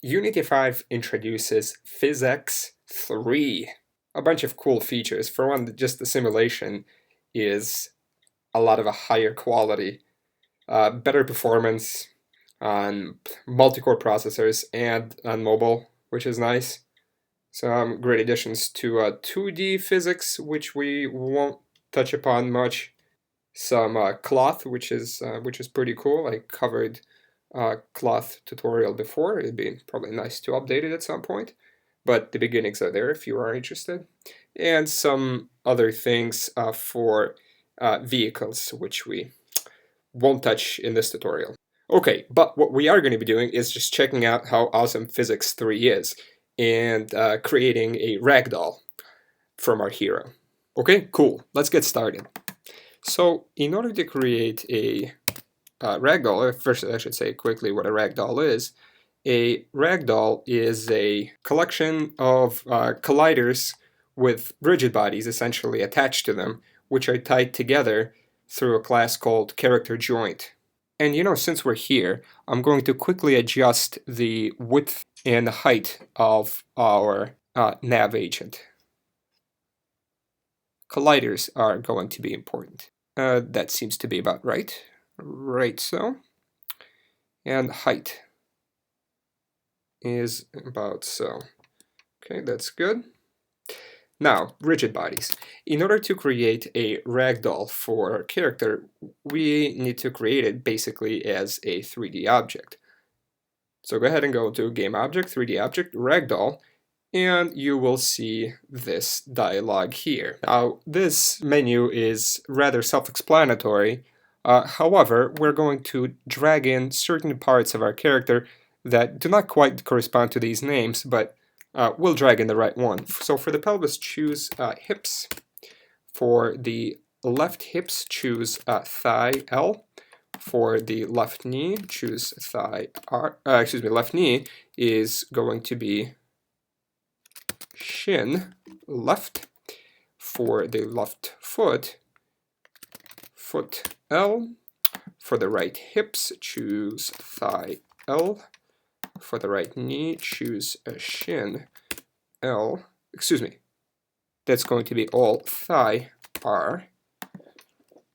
Unity 5 introduces PhysX 3. A bunch of cool features. For one, just the simulation is a lot of a higher quality, better performance on multi-core processors and on mobile, which is nice. Some great additions to 2D physics, which we won't touch upon much. Some cloth, which is pretty cool. I covered cloth tutorial before. It'd be probably nice to update it at some point, but the beginnings are there if you are interested. And some other things for vehicles, which we won't touch in this tutorial. Okay, but what we are going to be doing is just checking out how awesome PhysX 3 is and creating a ragdoll from our hero. Okay, cool. Let's get started. So in order to create a ragdoll, first I should say quickly what a ragdoll is. A ragdoll is a collection of colliders with rigid bodies essentially attached to them, which are tied together through a class called character joint. And since we're here, I'm going to quickly adjust the width and the height of our nav agent. Colliders are going to be important. That seems to be about right. Right so. And height is about so. Okay, that's good. Now, rigid bodies. In order to create a ragdoll for our character, we need to create it basically as a 3D object. So go ahead and go to Game Object, 3D Object, Ragdoll, and you will see this dialog here. Now, this menu is rather self-explanatory. However, we're going to drag in certain parts of our character that do not quite correspond to these names, but we'll drag in the right one. So for the pelvis, choose hips. For the left hips, choose thigh L. For the left knee, choose thigh R. Left knee is going to be shin left. For the left foot, foot L. For the right hips, choose thigh L. For the right knee, choose a shin L. That's going to be all thigh R.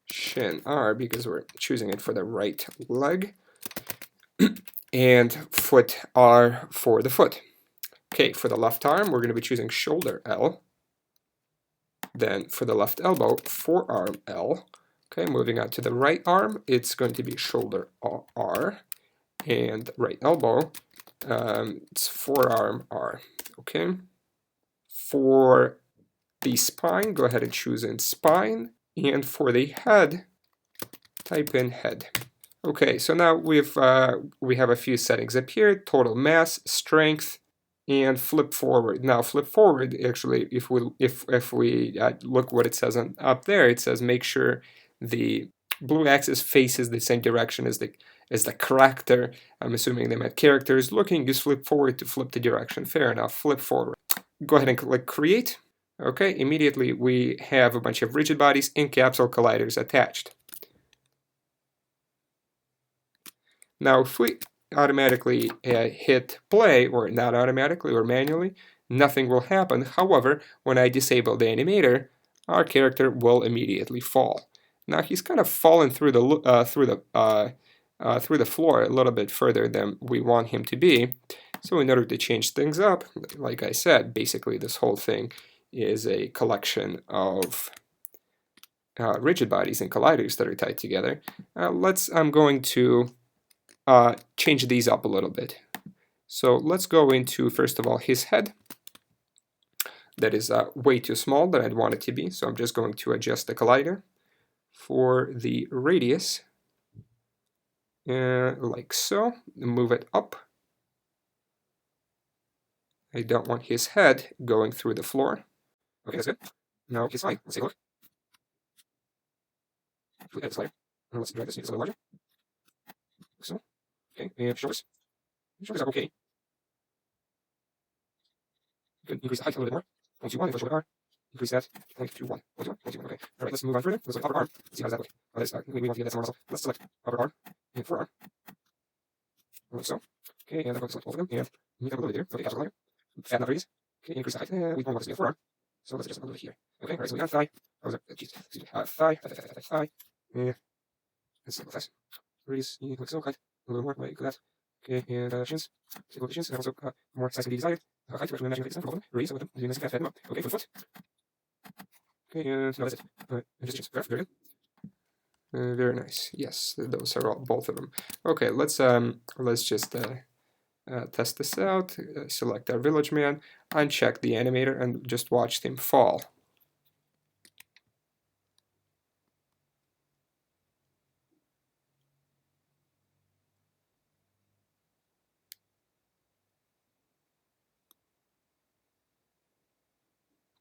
Shin R because we're choosing it for the right leg. And foot R for the foot. Okay, for the left arm, we're going to be choosing shoulder L. Then for the left elbow, forearm L. Okay, moving on to the right arm, it's going to be shoulder R. And right elbow, it's forearm R. Okay. For the spine, go ahead and choose in spine. And for the head, type in head. Okay, so now we have a few settings up here: total mass, strength, and flip forward. Now, flip forward, actually, if we look what it says up there, it says make sure the blue axis faces the same direction as the character. I'm assuming they meant character is looking. Just flip forward to flip the direction. Fair enough. Flip forward. Go ahead and click create. Okay, immediately we have a bunch of rigid bodies and capsule colliders attached. Now, if we automatically hit play, or not automatically, or manually, nothing will happen. However, when I disable the animator, our character will immediately fall. Now he's kind of fallen through the floor a little bit further than we want him to be. So in order to change things up, like I said, basically this whole thing is a collection of rigid bodies and colliders that are tied together. I'm going to change these up a little bit. So let's go into, first of all, his head. That is way too small than I'd want it to be, so I'm just going to adjust the collider. For the radius, like so, move it up. I don't want his head going through the floor. Okay, that's good. Now his height, let's take a look. Let's drag this a little larger. So, okay, and shoulders. Shoulders are okay. You can increase the height a little bit more. 0.21 for shoulder R. Increase that 0.21. 0.21. Okay. Alright, let's move on further. Let's look at upper arm. Let's see how does that look. We want to get that somewhere else. Let's select upper arm and forearm. Like so. Okay, and I'm going to select all of them. And Move them a little bit there for the capsule layer. Fatten out radius. Okay, increase the height. We don't want this to be a forearm, so let's adjust it a little bit here. Okay, all right, so we got thigh. Oh, jeez, excuse me. Thigh. Yeah, that's simple size. Radius, like so, height. A little more, like that. Okay, and shins. Single shins, and also more size can be desired. Height, we're matching like this. Radius with them. Doing nice and fast, fatten them up. Okay, for the foot. Okay, and now that's it. All right, and just shins. Very good. Very nice. Yes, those are all, both of them. Okay, let's just test this out. Select our village man, uncheck the animator, and just watch him fall.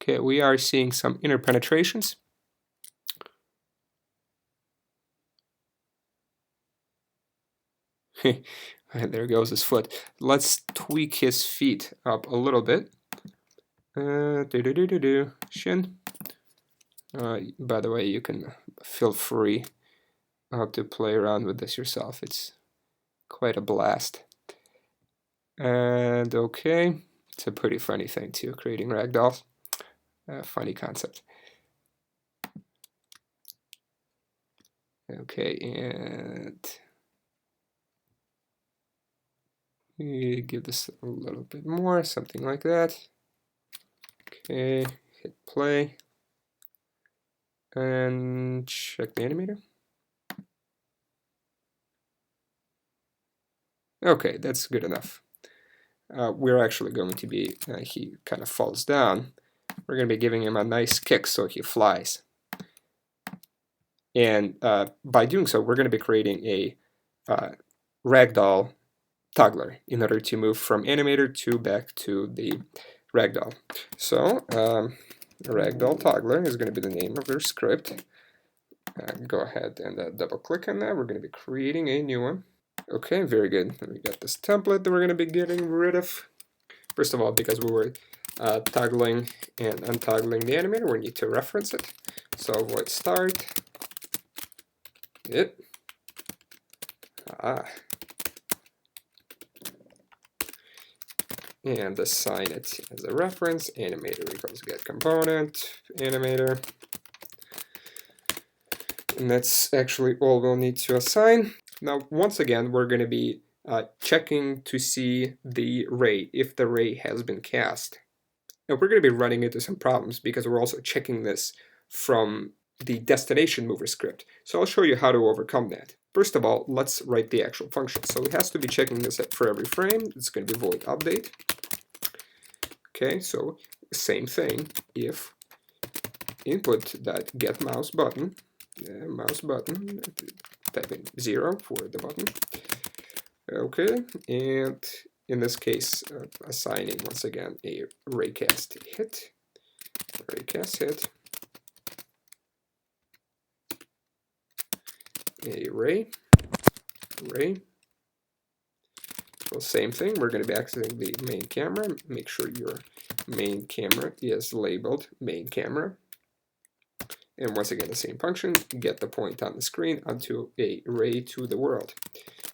Okay, we are seeing some inner penetrations. There goes his foot. Let's tweak his feet up a little bit. Shin. By the way, you can feel free to play around with this yourself. It's quite a blast. And okay, it's a pretty funny thing too, creating ragdolls. Funny concept. Okay, and give this a little bit more, something like that. Okay, hit play and check the animator. Okay, that's good enough. We're actually going to be, he kind of falls down. We're going to be giving him a nice kick so he flies. And by doing so, we're going to be creating a ragdoll toggler in order to move from animator to back to the ragdoll. So ragdoll toggler is going to be the name of our script. Go ahead and double click on that. We're going to be creating a new one. Okay, very good. We got this template that we're going to be getting rid of. First of all, because we were toggling and untoggling the animator, we need to reference it. So void start. It. And assign it as a reference. Animator equals get component, animator. And that's actually all we'll need to assign. Now, once again, we're going to be checking to see the ray, if the ray has been cast. Now, we're going to be running into some problems because we're also checking this from the destination mover script. So I'll show you how to overcome that. First of all, let's write the actual function. So it has to be checking this for every frame. It's going to be void update. Okay, so same thing. If input.get mouse button, type in 0 for the button. Okay, and in this case, assigning once again a raycast hit. A ray. Well, same thing. We're going to be accessing the main camera. Make sure your main camera is labeled main camera. And once again, the same function, get the point on the screen onto a ray to the world.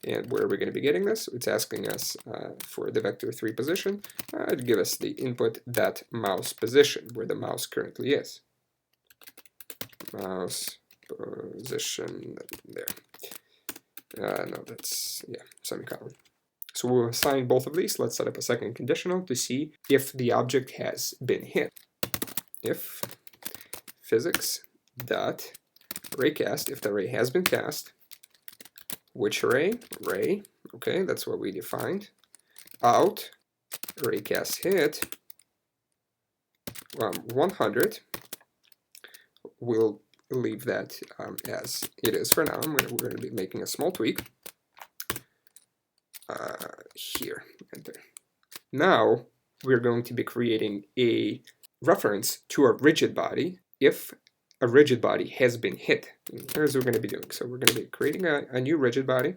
And where are we going to be getting this? It's asking us for the vector3 position. It'd give us the input.mouse position, where the mouse currently is. Mouse position, there. No, that's, yeah, semicolon. So we'll assign both of these. Let's set up a second conditional to see if the object has been hit. If PhysX dot raycast, if the ray has been cast, which ray? Ray, okay, that's what we defined. Out, raycast hit, 100. We'll leave that as it is for now. We're going to be making a small tweak. Here, enter. Now we're going to be creating a reference to a rigid body if a rigid body has been hit. And here's what we're going to be doing. So we're going to be creating a new rigid body.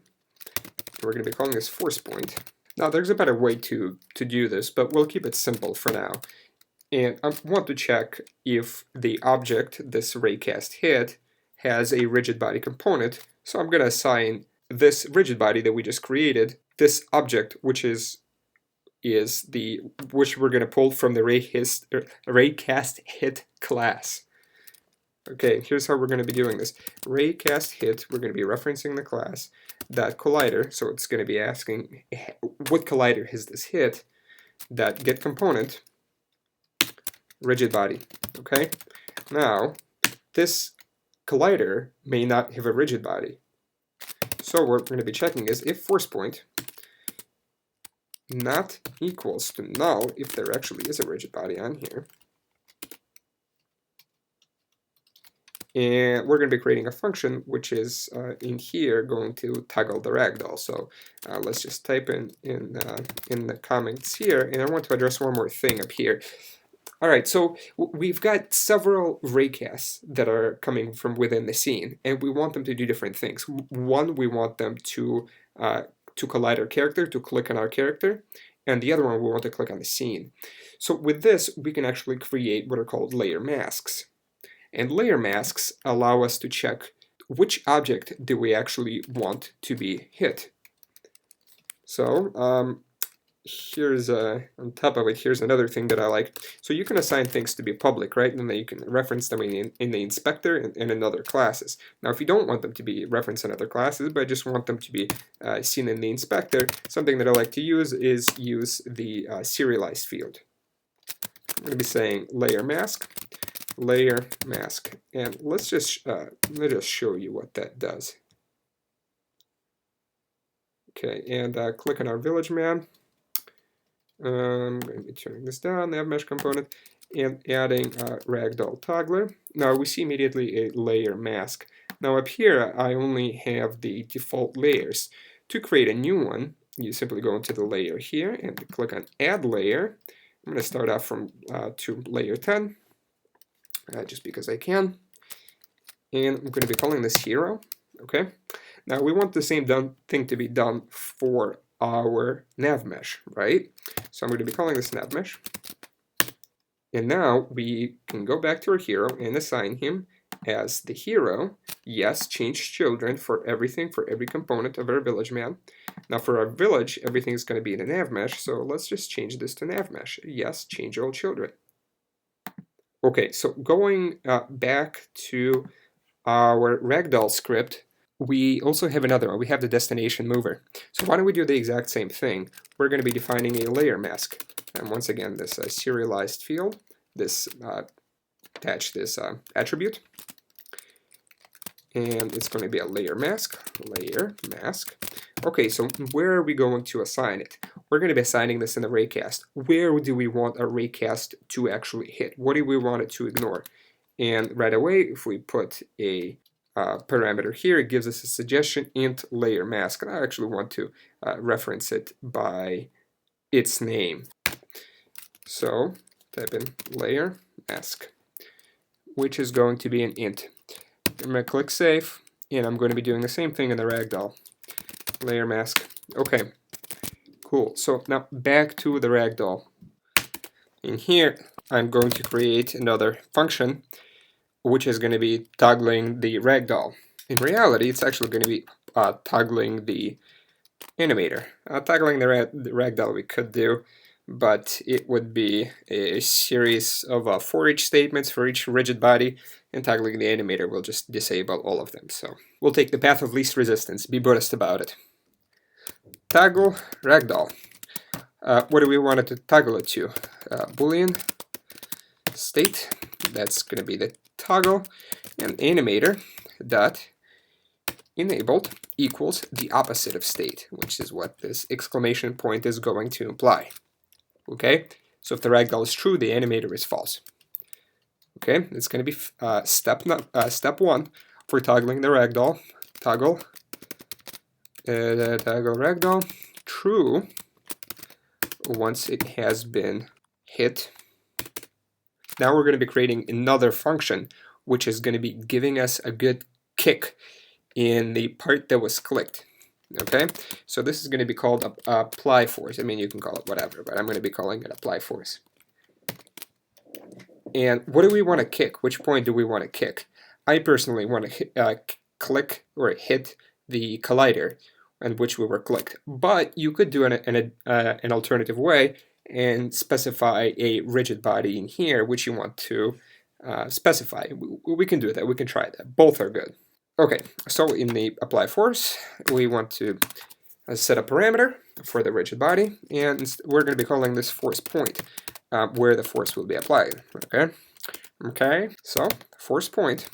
We're going to be calling this force point. Now there's a better way to do this, but we'll keep it simple for now. And I want to check if the object, this raycast hit, has a rigid body component. So I'm going to assign this rigid body that we just created, this object, which is is which we're going to pull from the raycast hit class. Okay, here's how we're going to be doing this. Raycast hit, we're going to be referencing the class that collider, so it's going to be asking what collider has this hit, that get component rigid body. Okay, now this collider may not have a rigid body, so what we're going to be checking is if force point not equals to null, if there actually is a rigid body on here. And we're going to be creating a function which is in here going to toggle the ragdoll. So let's just type in the comments here, and I want to address one more thing up here. All right, so we've got several raycasts that are coming from within the scene, and we want them to do different things. One, we want them to collide our character, to click on our character, and the other one we want to click on the scene. So with this, we can actually create what are called layer masks. And layer masks allow us to check which object do we actually want to be hit. So here's on top of it, here's another thing that I like. So you can assign things to be public, right? And then you can reference them in the inspector and in other classes. Now, if you don't want them to be referenced in other classes, but just want them to be seen in the inspector, something that I like to use is use the serialized field. I'm going to be saying layer mask, and let's just show you what that does. Okay, and click on our village man. I'm going to be turning this down, nav mesh component, and adding ragdoll toggler. Now we see immediately a layer mask. Now up here I only have the default layers. To create a new one, you simply go into the layer here and click on add layer. I'm going to start off from to layer 10. Just because I can, and I'm going to be calling this hero. Okay, now we want the same thing to be done for our nav mesh, right? So I'm going to be calling this nav mesh, and now we can go back to our hero and assign him as the hero. Yes, change children for everything, for every component of our village man. Now for our village, everything is going to be in a nav mesh, so let's just change this to nav mesh. Yes, change all children. Okay, so going back to our ragdoll script, we also have another one. We have the destination mover. So why don't we do the exact same thing? We're going to be defining a layer mask. And once again, this serialized field, this attach this attribute. And it's going to be a layer mask. Okay, so where are we going to assign it? We're going to be assigning this in the raycast. Where do we want our raycast to actually hit? What do we want it to ignore? And right away, if we put a parameter here, it gives us a suggestion, int layer mask. And I actually want to reference it by its name. So type in layer mask, which is going to be an int. I'm going to click save, and I'm going to be doing the same thing in the ragdoll. Layer mask. Okay, cool. So now back to the ragdoll. In here, I'm going to create another function, which is going to be toggling the ragdoll. In reality, it's actually going to be toggling the animator. Toggling the ragdoll we could do, but it would be a series of for each statements for each rigid body, and toggling the animator will just disable all of them. So we'll take the path of least resistance, be Buddhist about it. Toggle ragdoll. What do we want it to toggle it to? Boolean state, that's going to be the toggle, and animator dot enabled equals the opposite of state, which is what this exclamation point is going to imply. Okay, so if the ragdoll is true, the animator is false. Okay, it's going to be step 1 for toggling the ragdoll. Toggle ragdoll true once it has been hit. Now we're going to be creating another function which is going to be giving us a good kick in the part that was clicked. Okay, so this is going to be called apply force. I mean, you can call it whatever, but I'm going to be calling it apply force. And what do we want to kick? Which point do we want to kick? I personally want to click or hit the collider. and which we were clicked. But you could do an alternative way and specify a rigid body in here, which you want to specify. We can do that. We can try that. Both are good. Okay, so in the apply force, we want to set a parameter for the rigid body, and we're going to be calling this force point, where the force will be applied. Okay. So force point,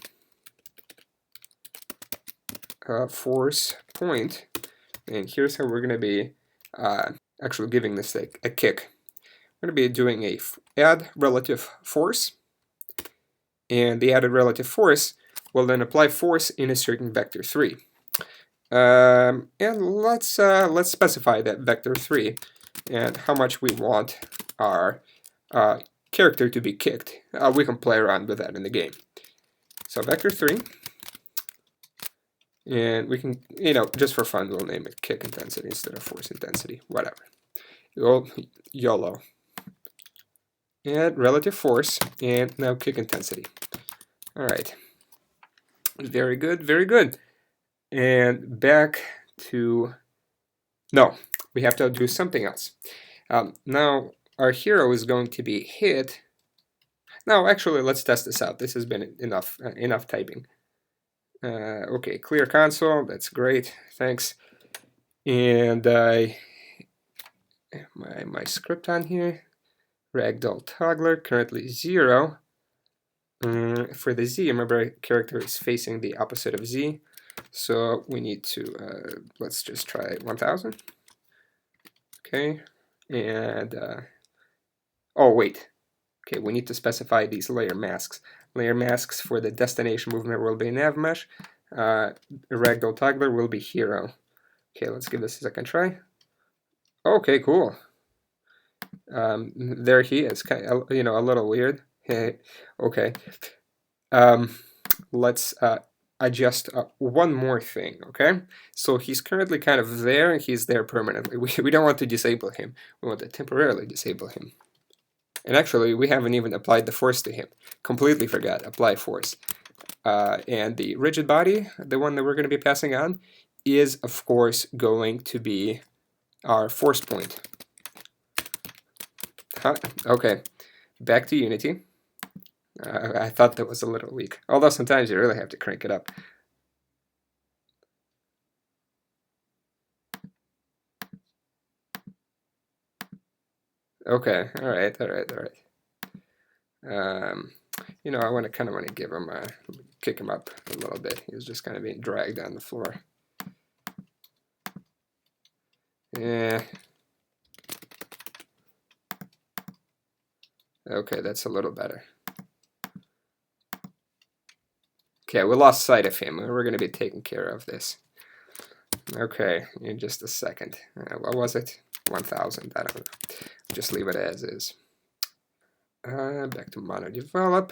and here's how we're going to be actually giving this a kick. We're going to be doing a add relative force, and the added relative force will then apply force in a certain vector 3. And let's specify that vector 3 and how much we want our character to be kicked. We can play around with that in the game. So vector 3, and we can, just for fun, we'll name it kick intensity instead of force intensity, whatever. YOLO. Add relative force, and now kick intensity. All right. Very good, very good. And back to, no, we have to do something else. Now, our hero is going to be hit. No, actually, let's test this out. This has been enough typing. Okay, clear console. That's great. Thanks. And my script on here. Ragdoll toggler, currently 0. For the Z, remember, character is facing the opposite of Z. So we need to, let's just try 1000. Okay. And, oh, wait. Okay, we need to specify these layer masks. Layer masks for the destination movement will be nav mesh. Ragdoll toggler will be hero. Okay, let's give this a second try. Okay, cool. There he is. Kind of, a little weird. Okay. Let's adjust one more thing. Okay. So he's currently kind of there. He's there permanently. We don't want to disable him. We want to temporarily disable him. And actually, we haven't even applied the force to him. Completely forgot. Apply force. And the rigid body, the one that we're going to be passing on, is, of course, going to be our force point. Okay, back to Unity. I thought that was a little weak. Although sometimes you really have to crank it up. Okay, all right. I kind of want to give him kick him up a little bit. He was just kind of being dragged on the floor. Yeah. Okay, that's a little better. Okay, we lost sight of him. We're going to be taking care of this. Okay, in just a second. What was it? 1000. I don't know. Just leave it as is. Back to mono develop.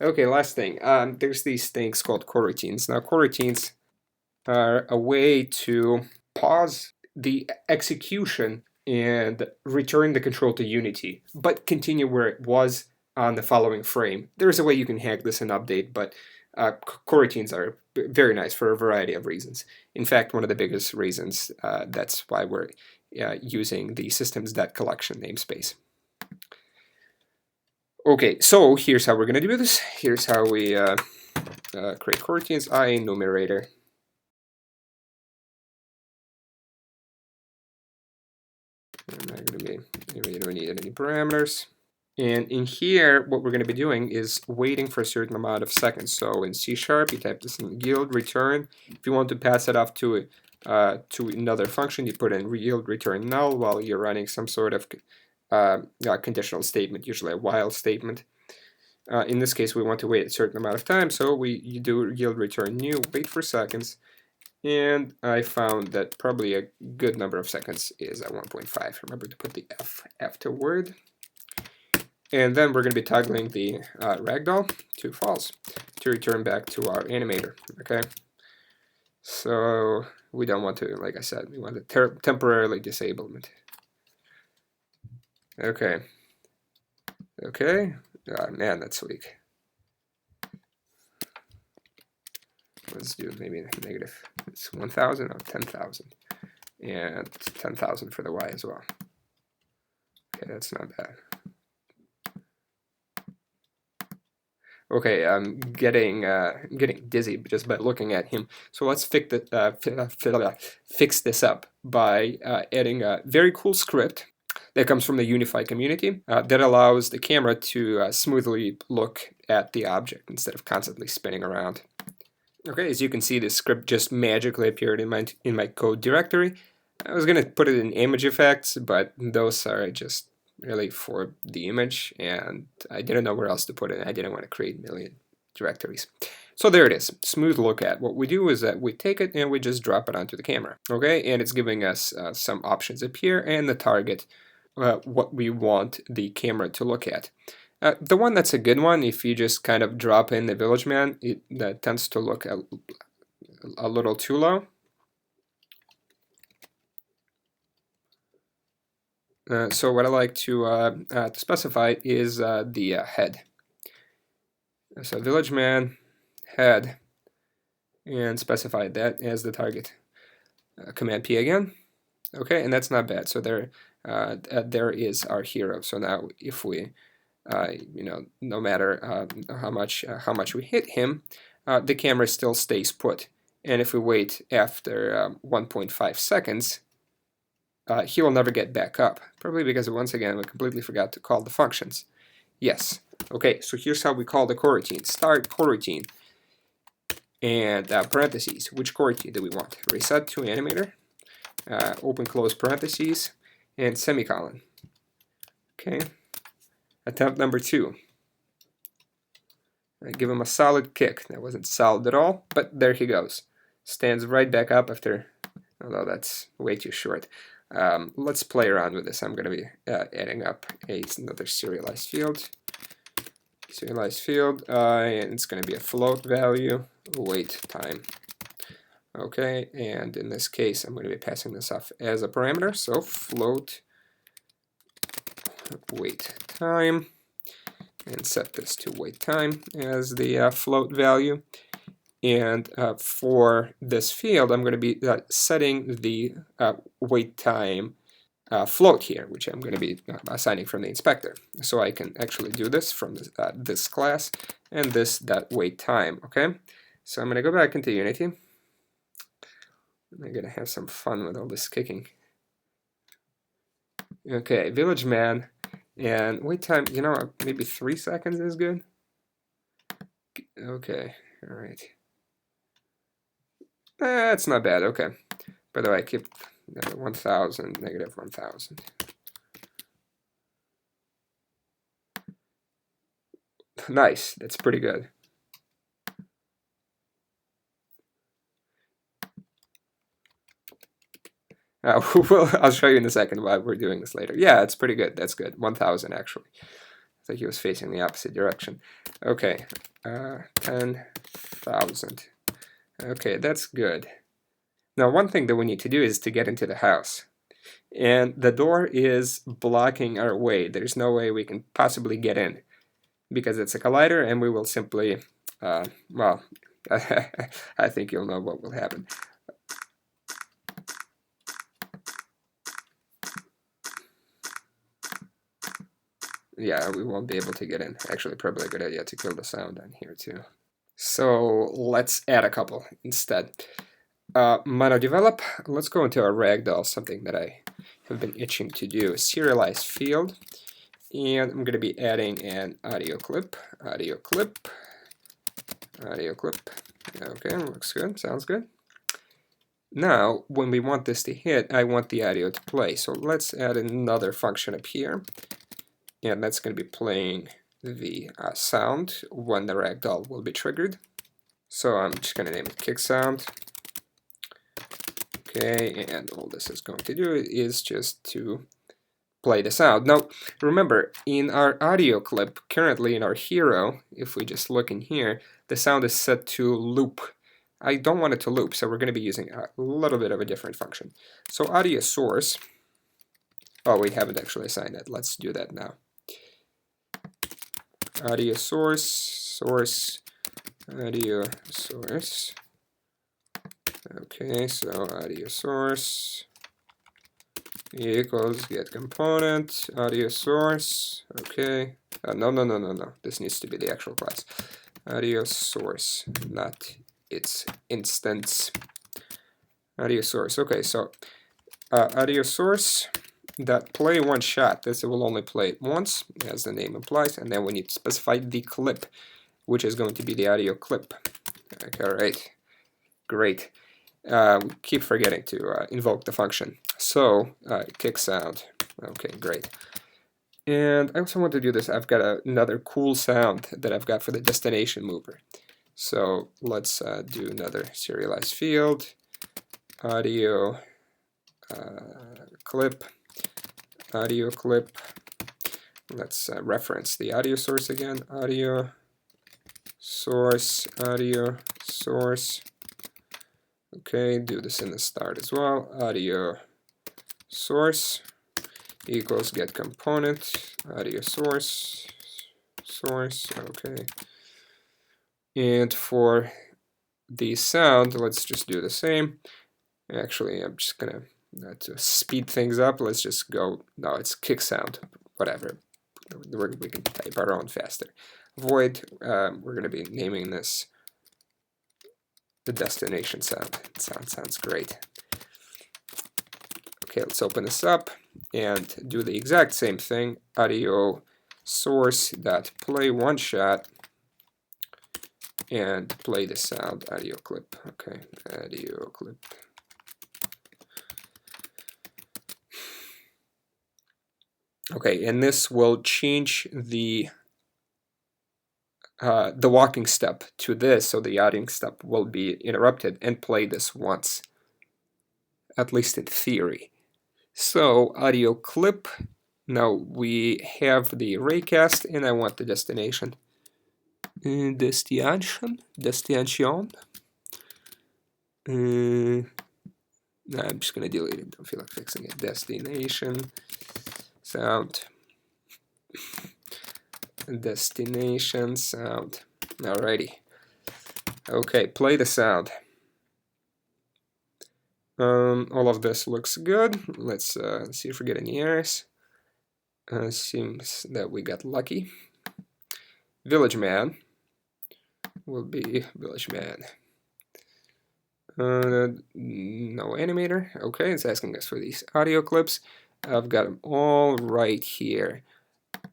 Okay, last thing. There's these things called coroutines. Now, coroutines are a way to pause the execution and return the control to Unity, but continue where it was on the following frame. There's a way you can hack this and update, but coroutines are very nice for a variety of reasons. In fact, one of the biggest reasons, that's why we're using the systems.collection namespace. Okay, so here's how we're going to do this. Here's how we create coroutines. Enumerator. I'm not going to be, you don't need any parameters. And in here, what we're going to be doing is waiting for a certain amount of seconds. So in C#, you type this in yield return. If you want to pass it off to another function, you put in yield return null while you're running some sort of conditional statement, usually a while statement. In this case, we want to wait a certain amount of time, so you do yield return new, wait for seconds, and I found that probably a good number of seconds is at 1.5. Remember to put the F afterward. And then we're going to be toggling the ragdoll to false to return back to our animator. Okay, so we don't want to, like I said, we want to temporarily disable it. Okay. Man, that's weak. Let's do maybe negative. It's 1000 or 10,000. and 10,000 for the Y as well. Okay, that's not bad. Okay, I'm getting dizzy just by looking at him. So let's fix this up by adding a very cool script that comes from the Unify community that allows the camera to smoothly look at the object instead of constantly spinning around. Okay, as you can see, this script just magically appeared in my code directory. I was gonna put it in image effects, but those are just really for the image, and I didn't know where else to put it. I didn't want to create a million directories. So there it is, smooth look at. What we do is that we take it and we just drop it onto the camera. Okay, and it's giving us some options up here and the target, what we want the camera to look at. The one that's a good one, if you just kind of drop in the Village Man, that tends to look a little too low. So what I like to specify is the head. So Village Man, head, and specify that as the target. Command P again. Okay, and that's not bad. So there is our hero. So now if we no matter how much we hit him, the camera still stays put. And if we wait after 1.5 seconds, he will never get back up. Probably because, once again, we completely forgot to call the functions. Yes. Okay, so here's how we call the coroutine. Start coroutine. And parentheses. Which coroutine do we want? Reset to animator. Open close parentheses. And semicolon. Okay. Attempt number 2. I give him a solid kick. That wasn't solid at all, but there he goes. Stands right back up after, although that's way too short. Let's play around with this. I'm going to be adding up another serialized field. Serialized field, and it's going to be a float value, wait time. Okay, and in this case, I'm going to be passing this off as a parameter. So float wait time. And set this to wait time as the float value. And for this field, I'm going to be setting the wait time float here, which I'm going to be assigning from the inspector. So I can actually do this from this class and this wait time. Okay, so I'm going to go back into Unity. I'm going to have some fun with all this kicking. Okay, Village Man. And wait time, maybe 3 seconds is good. Okay, all right. That's not bad, okay. By the way, I keep 1,000, negative 1,000. Nice, that's pretty good. Well, I'll show you in a second why we're doing this later. Yeah, it's pretty good. That's good. 1,000 actually. I think he was facing the opposite direction. Okay, 10,000. Okay, that's good. Now, one thing that we need to do is to get into the house. And the door is blocking our way. There's no way we can possibly get in because it's a collider, and we will simply, well, I think you'll know what will happen. Yeah, we won't be able to get in. Actually, probably a good idea to kill the sound on here too. So let's add a couple instead. Mono develop. Let's go into our ragdoll, something that I have been itching to do. Serialized field, and I'm going to be adding an audio clip. Audio clip. Audio clip. Okay, looks good. Sounds good. Now, when we want this to hit, I want the audio to play. So let's add another function up here. And that's going to be playing the sound when the ragdoll will be triggered. So I'm just going to name it kick sound. Okay, and all this is going to do is just to play the sound. Now, remember, in our audio clip, currently in our hero, if we just look in here, the sound is set to loop. I don't want it to loop, so we're going to be using a little bit of a different function. So audio source, oh, we haven't actually assigned it. Let's do that now. Audio source, audio source. Okay, so audio source, equals get component, audio source, okay. No. This needs to be the actual class. Audio source, not its instance. Audio source, okay, so audio source that play one shot. This will only play it once, as the name implies, and then we need to specify the clip, which is going to be the audio clip. Okay, all right, great. We keep forgetting to invoke the function. So kick sound. Okay, great. And I also want to do this. I've got another cool sound that I've got for the destination mover. So let's do another serialized field, audio clip, audio clip. Let's reference the audio source again, audio source, audio source. Okay, do this in the start as well, audio source equals get component, audio source, okay. And for the sound, let's just do the same. Actually, I'm just gonna to speed things up. Let's just go. No, it's kick sound. Whatever. We can type our own faster. Void. We're gonna be naming this the destination sound. Sounds great. Okay, let's open this up and do the exact same thing. Audio source that play one shot and play the sound audio clip. Okay, audio clip. Okay, and this will change the walking step to this, so the audio step will be interrupted and play this once, at least in theory. So audio clip. Now we have the raycast, and I want the destination. Destination. No, I'm just gonna delete it. Don't feel like fixing it. Destination sound. Destination sound. Alrighty. Okay, play the sound. All of this looks good. Let's see if we get any errors. Seems that we got lucky. Village Man will be Village Man. No animator. Okay, it's asking us for these audio clips. I've got them all right here.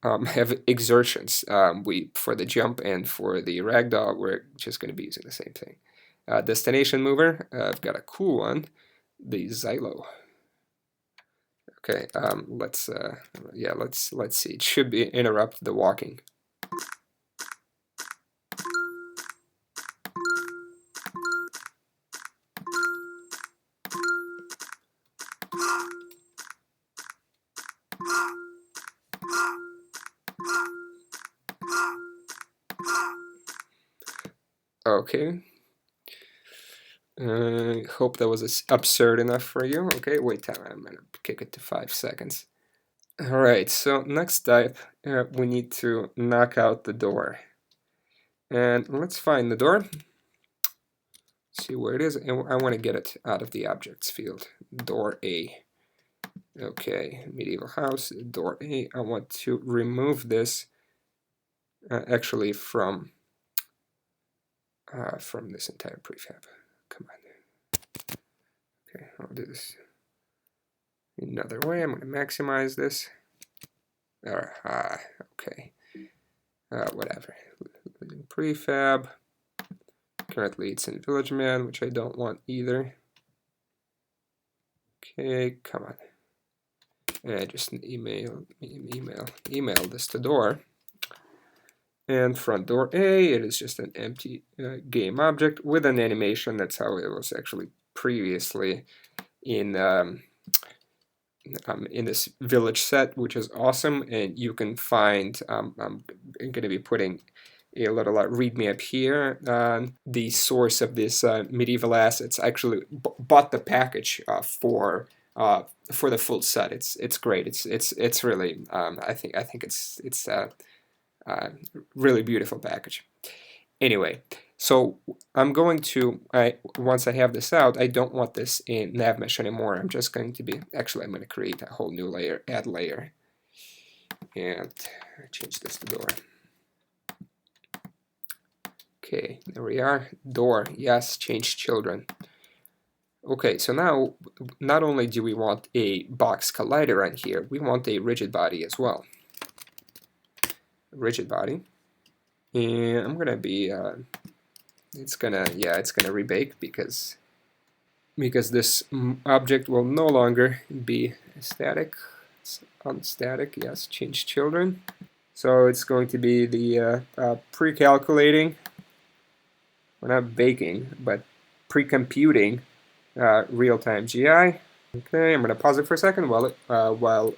Have exertions. For the jump and for the ragdoll, we're just going to be using the same thing. Destination mover. I've got a cool one, the Xylo. Okay, let's see. It should be interrupt the walking. Okay. Hope that was absurd enough for you. Okay, wait time. I'm gonna kick it to 5 seconds. All right. So next type, we need to knock out the door, and let's find the door. See where it is, and I want to get it out of the objects field. Door A. Okay, medieval house. Door A. I want to remove this actually from this entire prefab. Come on. Okay, I'll do this another way. I'm going to maximize this. Okay. Whatever. Prefab. Currently it's in Village Man, which I don't want either. Okay, come on. And I just email this to door. And front door A, it is just an empty game object with an animation. That's how it was actually previously in this village set, which is awesome. And you can find, I'm going to be putting a little readme up here. The source of this medieval assets actually bought the package for the full set. It's great. It's really I think it's really beautiful package. Anyway, So I'm going to, once I have this out, I don't want this in nav mesh anymore. I'm just going to be, actually I'm going to create a whole new layer, add layer, and change this to door. Okay, there we are. Door, yes, change children. Okay, so now not only do we want a box collider on here, we want a rigid body as well. Rigid body. And I'm gonna be it's gonna rebake because this object will no longer be static. It's unstatic, yes, change children. So it's going to be the pre-calculating, we're not baking, but pre-computing real-time GI. Okay, I'm going to pause it for a second while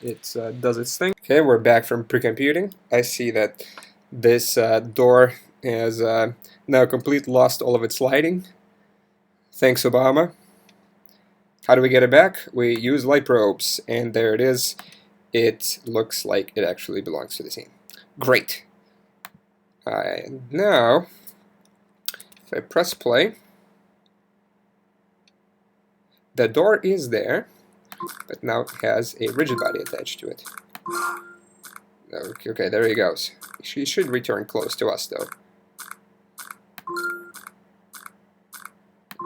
it does its thing. Okay, we're back from pre-computing. I see that this door has now completely lost all of its lighting. Thanks, Obama. How do we get it back? We use light probes, and there it is. It looks like it actually belongs to the scene. Great. Now, if I press play, the door is there, but now it has a rigid body attached to it. Okay, there he goes. He should return close to us, though.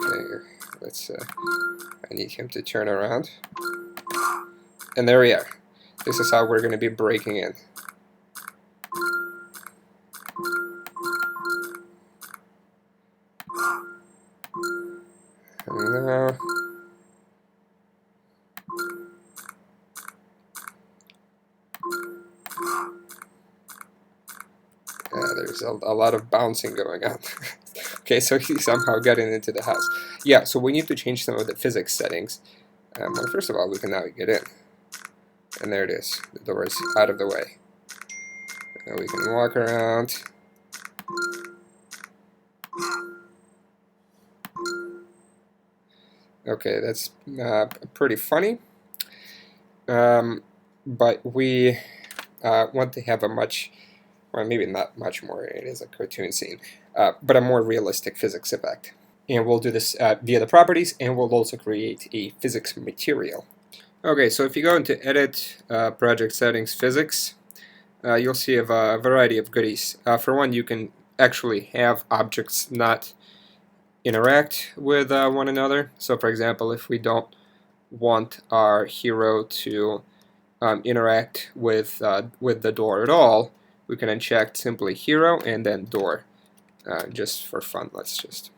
Okay, let's. I need him to turn around. And there we are. This is how we're going to be breaking in. And now, there's a lot of bouncing going on. Okay, so he's somehow getting into the house. Yeah, so we need to change some of the physics settings. Well, first of all, we can now get in. And there it is. The door is out of the way. Now we can walk around. Okay, that's pretty funny. But we want to have a much, well, maybe not much more, it is a cartoon scene, but a more realistic physics effect. And we'll do this via the properties, and we'll also create a physics material. Okay, so if you go into Edit, Project Settings, Physics, you'll see a variety of goodies. For one, you can actually have objects not interact with one another. So for example, if we don't want our hero to interact with the door at all, we can uncheck simply hero and then door. Just for fun, let's just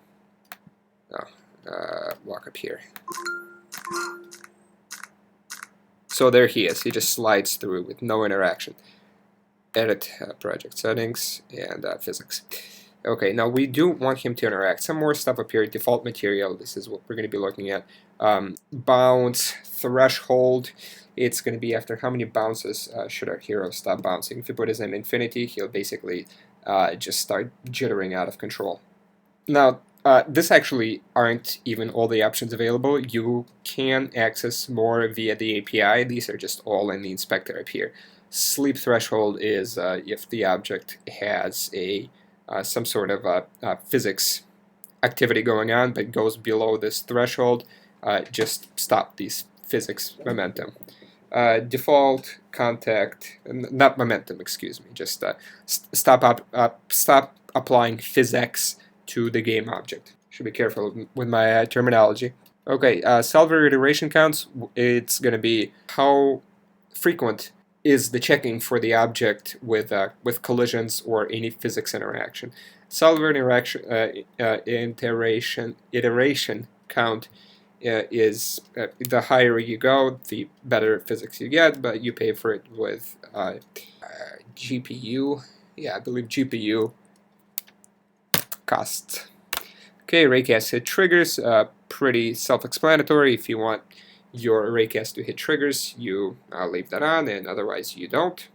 walk up here. So there he is. He just slides through with no interaction. Edit, project settings, and physics. Okay, now we do want him to interact. Some more stuff up here. Default material. This is what we're going to be looking at. Bounce, threshold. It's going to be after how many bounces should our hero stop bouncing. If you put his in infinity, he'll basically just start jittering out of control. Now, this actually aren't even all the options available. You can access more via the API. These are just all in the inspector up here. Sleep threshold is if the object has a some sort of physics activity going on but goes below this threshold, just stop these physics momentum. Default contact, not momentum, excuse me, just stop applying PhysX to the game object. Should be careful with my terminology. Okay, solver iteration counts, it's going to be how frequent is the checking for the object with collisions or any physics interaction. Solver iteration count is the higher you go, the better physics you get, but you pay for it with GPU. Yeah, I believe GPU costs. Okay, raycast hit triggers, pretty self-explanatory. If you want your raycast to hit triggers, you leave that on, and otherwise you don't.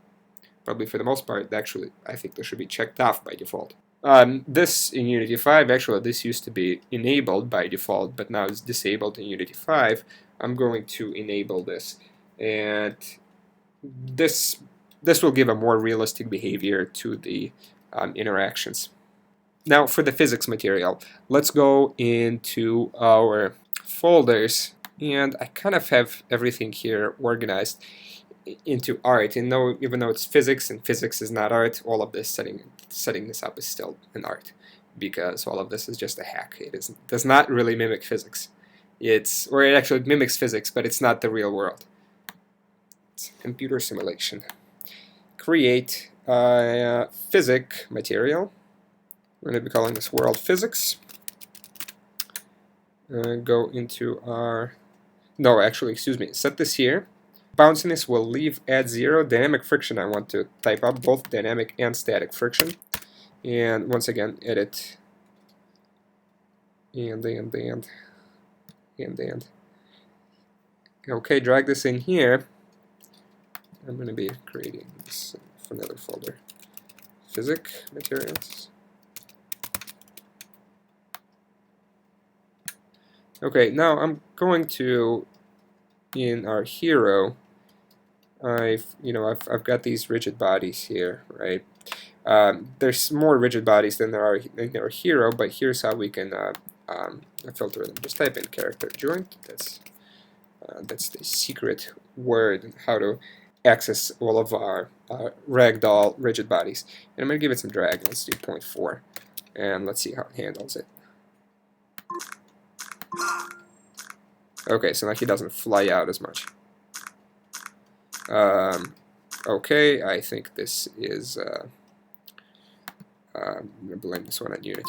Probably for the most part, actually, I think this should be checked off by default. This in Unity 5, actually this used to be enabled by default, but now it's disabled in Unity 5. I'm going to enable this, and this will give a more realistic behavior to the interactions. Now for the physics material, let's go into our folders, and I kind of have everything here organized into art. And though, even though it's physics and physics is not art, all of this setting this up is still an art, because all of this is just a hack. Does not really mimic physics. Or it actually mimics physics, but it's not the real world. It's computer simulation. Create a physics material. We're going to be calling this world physics. Go into our, no, actually, excuse me, set this here. Bounciness will leave at 0. Dynamic friction, I want to type up both dynamic and static friction. And once again, edit. And. Okay, drag this in here. I'm going to be creating this for another folder. Physics materials. Okay, now I'm going to, in our hero, I've got these rigid bodies here, right? There's more rigid bodies than there are in our hero, but here's how we can filter them. Just type in character joint. That's the secret word, how to access all of our ragdoll rigid bodies. And I'm going to give it some drag. Let's do 0.4, and let's see how it handles it. Okay, so now he doesn't fly out as much. Okay, I think this is, I'm going to blame this one on Unity.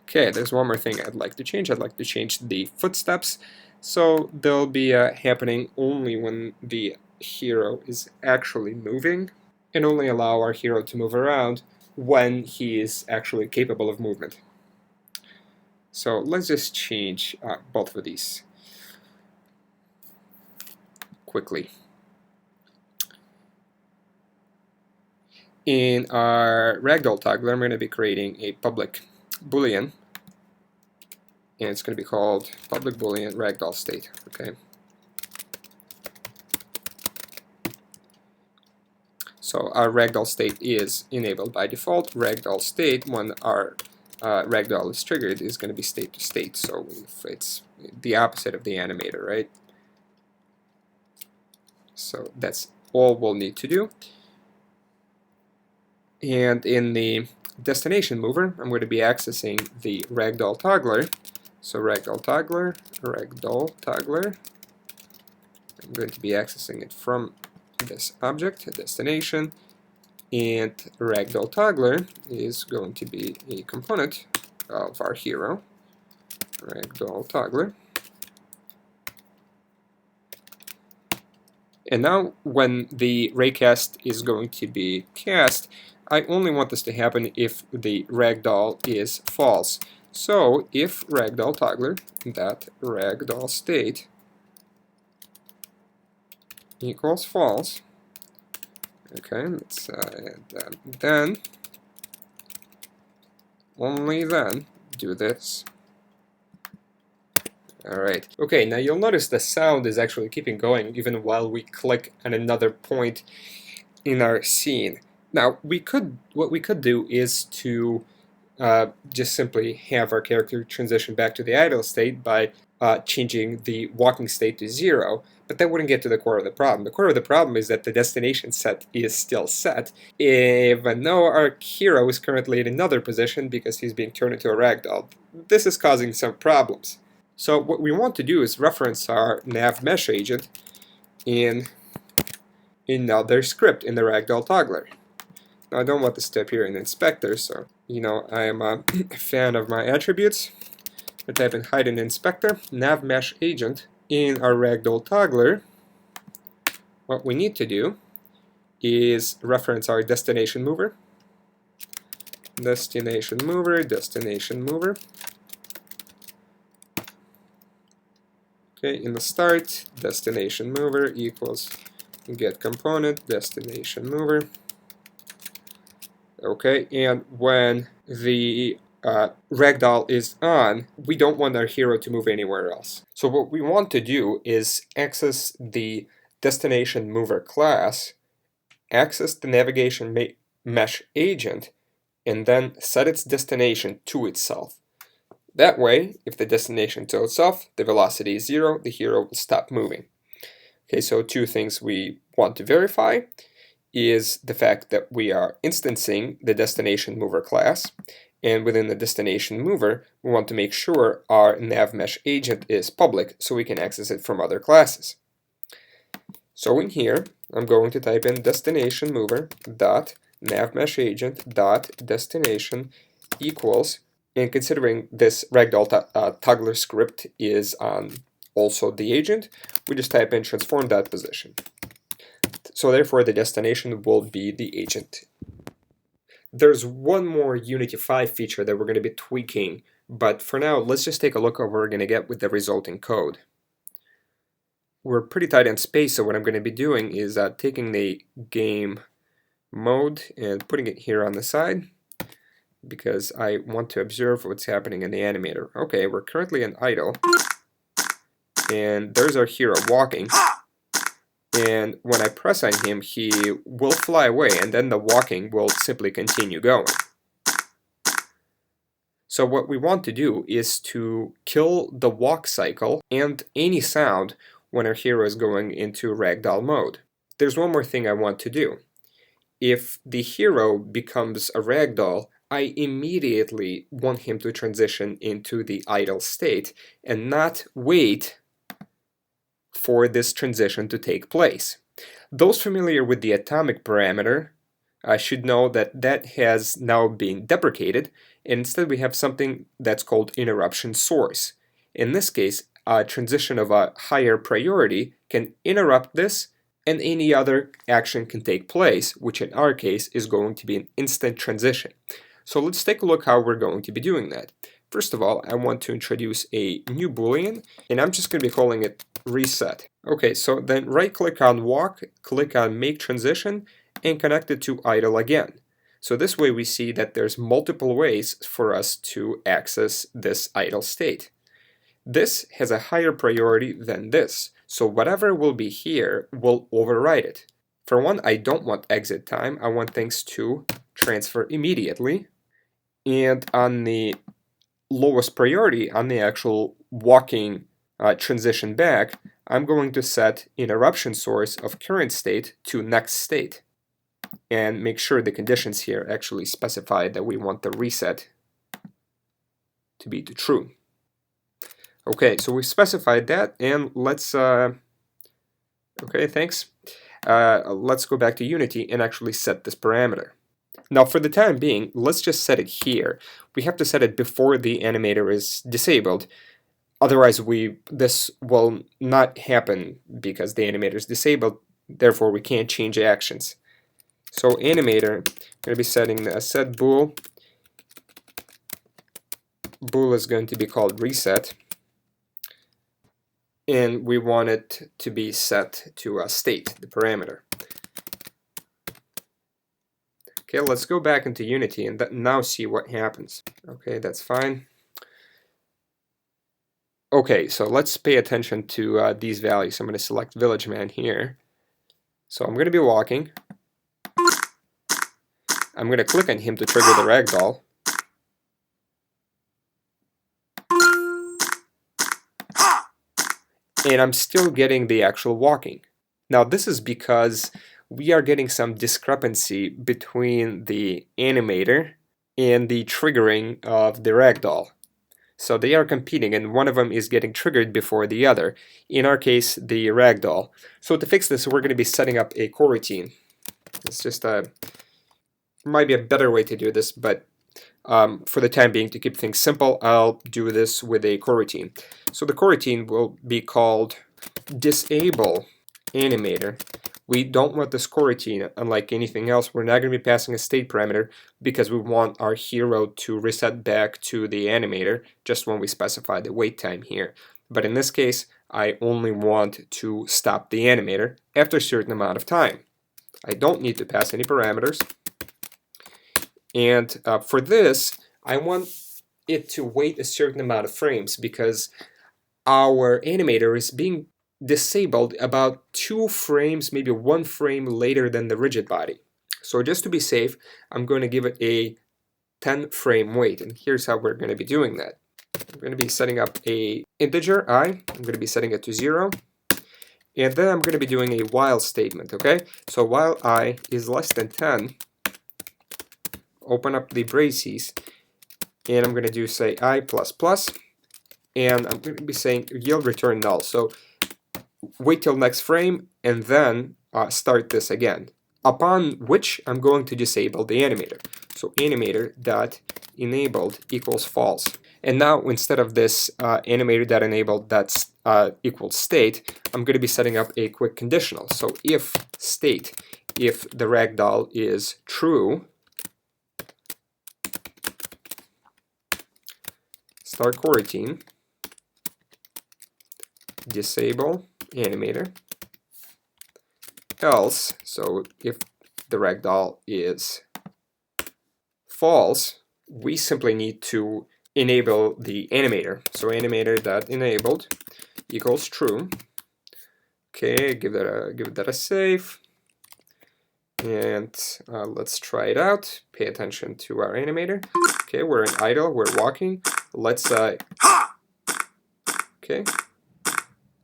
Okay, there's one more thing I'd like to change. I'd like to change the footsteps, so they'll be happening only when the hero is actually moving, and only allow our hero to move around when he is actually capable of movement. So let's just change both of these quickly. In our ragdoll toggler, I'm going to be creating a public boolean, and it's going to be called public boolean ragdoll state. Okay. So our ragdoll state is enabled by default. Ragdoll state, when our ragdoll is triggered, is going to be state to state. So if it's the opposite of the animator, right? So that's all we'll need to do. And in the destination mover, I'm going to be accessing the ragdoll toggler. So ragdoll toggler. I'm going to be accessing it from this object, destination, and ragdoll toggler is going to be a component of our hero, ragdoll toggler. And now when the raycast is going to be cast, I only want this to happen if the ragdoll is false. So if ragdoll toggler, that ragdoll state equals false, okay, let's add that, then, only then, do this. Alright, okay, now you'll notice the sound is actually keeping going even while we click on another point in our scene. Now, what we could do is to just simply have our character transition back to the idle state by changing the walking state to 0, but that wouldn't get to the core of the problem. The core of the problem is that the destination set is still set, even though our hero is currently in another position because he's being turned into a ragdoll. This is causing some problems. So what we want to do is reference our nav mesh agent in another script in the ragdoll toggler. Now I don't want this to appear in the inspector, so I am a fan of my attributes. I type in hide in inspector, nav mesh agent. In our ragdoll toggler, what we need to do is reference our destination mover. Destination mover. Okay, in the start, destination mover equals get component destination mover. Okay, and when the ragdoll is on, we don't want our hero to move anywhere else. So what we want to do is access the destination mover class, access the navigation mesh agent, and then set its destination to itself. That way, if the destination tells itself the velocity is 0, the hero will stop moving. Okay, so two things we want to verify is the fact that we are instancing the destination mover class, and within the destination mover, we want to make sure our nav mesh agent is public so we can access it from other classes. So in here, I'm going to type in destination mover dot nav mesh agent dot destination equals, and considering this ragdoll toggler script is on also the agent, we just type in transform.position. So therefore the destination will be the agent. There's one more Unity 5 feature that we're going to be tweaking, but for now let's just take a look at what we're going to get with the resulting code. We're pretty tight on space, so what I'm going to be doing is taking the game mode and putting it here on the side, because I want to observe what's happening in the animator. Okay, we're currently in idle, and there's our hero walking, and when I press on him, he will fly away, and then the walking will simply continue going. So what we want to do is to kill the walk cycle and any sound when our hero is going into ragdoll mode. There's one more thing I want to do. If the hero becomes a ragdoll, I immediately want him to transition into the idle state and not wait for this transition to take place. Those familiar with the atomic parameter should know that that has now been deprecated, and instead we have something that's called interruption source. In this case, a transition of a higher priority can interrupt this, and any other action can take place, which in our case is going to be an instant transition. So let's take a look how we're going to be doing that. First of all, I want to introduce a new boolean, and I'm just going to be calling it reset. Okay, so then right-click on walk, click on make transition, and connect it to idle again. So this way we see that there's multiple ways for us to access this idle state. This has a higher priority than this, so whatever will be here will override it. For one, I don't want exit time, I want things to transfer immediately. And on the lowest priority, on the actual walking transition back, I'm going to set interruption source of current state to next state, and make sure the conditions here actually specify that we want the reset to be to true. Okay, so we specified that, and let's okay, thanks. Let's go back to Unity and actually set this parameter. Now for the time being, let's just set it here. We have to set it before the animator is disabled. Otherwise, this will not happen because the animator is disabled, therefore we can't change actions. So animator, I'm going to be setting the set bool. Bool is going to be called reset. And we want it to be set to a state, the parameter. Okay, let's go back into Unity and now see what happens. Okay, that's fine. Okay, so let's pay attention to these values. I'm going to select Village Man here. So I'm going to be walking. I'm going to click on him to trigger the ragdoll. And I'm still getting the actual walking. Now this is because we are getting some discrepancy between the animator and the triggering of the ragdoll. So they are competing, and one of them is getting triggered before the other. In our case, the ragdoll. So to fix this, we're going to be setting up a coroutine. It's just might be a better way to do this, but for the time being, to keep things simple, I'll do this with a coroutine. So the coroutine will be called disable animator. We don't want this coroutine, unlike anything else. We're not going to be passing a state parameter because we want our hero to reset back to the animator just when we specify the wait time here. But in this case, I only want to stop the animator after a certain amount of time. I don't need to pass any parameters. And for this, I want it to wait a certain amount of frames because our animator is being disabled about 2 frames, maybe 1 frame later than the rigid body. So just to be safe, I'm going to give it a 10 frame wait, and here's how we're going to be doing that. I'm going to be setting up a integer I. I'm going to be setting it to 0. And then I'm going to be doing a while statement, okay? So while I is less than 10, open up the braces, and I'm going to do, say, I++, and I'm going to be saying yield return null. So wait till next frame, and then start this again. Upon which I'm going to disable the animator. So animator.enabled equals false. And now instead of this animator.enabled that's equals state, I'm going to be setting up a quick conditional. So if state, if the ragdoll is true, start coroutine, disable animator, else, so if the ragdoll is false, we simply need to enable the animator. So animator.enabled equals true. Okay, give that a save. And let's try it out. Pay attention to our animator. Okay, we're in idle, we're walking. Let's okay.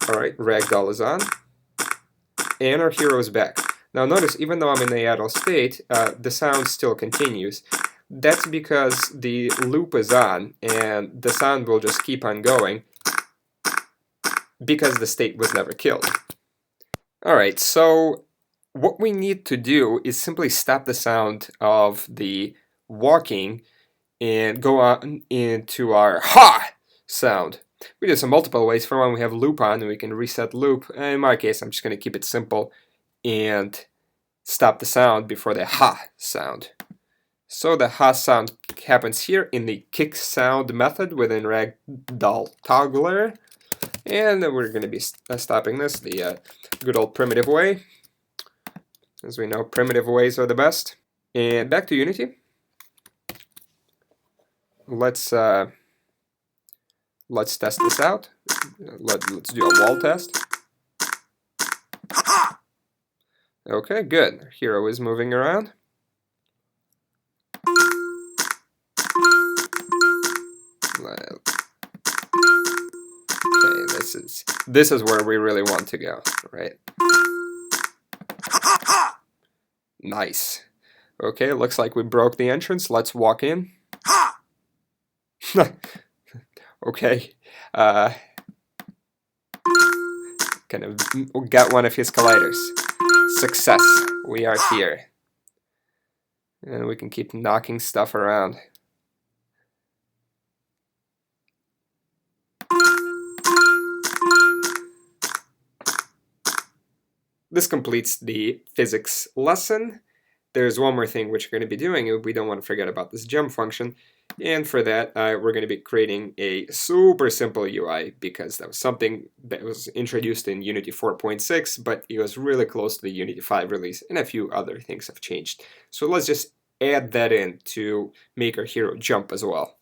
Alright, ragdoll is on. And our hero is back. Now notice, even though I'm in the idle state, the sound still continues. That's because the loop is on, and the sound will just keep on going because the state was never killed. Alright, so what we need to do is simply stop the sound of the walking and go on into our ha sound. We do this in multiple ways. For one, we have loop on, and we can reset loop. In my case, I'm just going to keep it simple and stop the sound before the ha sound. So the ha sound happens here in the kick sound method within ragdoll toggler. And we're going to be stopping this the good old primitive way. As we know, primitive ways are the best. And back to Unity. Let's test this out. Let's do a wall test. Okay, good. Hero is moving around. Okay, this is where we really want to go, right? Nice. Okay, looks like we broke the entrance. Let's walk in. Okay. Kind of got one of his colliders. Success. We are here. And we can keep knocking stuff around. This completes the physics lesson. There's one more thing which we're going to be doing. We don't want to forget about this jump function. And for that, we're going to be creating a super simple UI because that was something that was introduced in Unity 4.6, but it was really close to the Unity 5 release, and a few other things have changed. So let's just add that in to make our hero jump as well.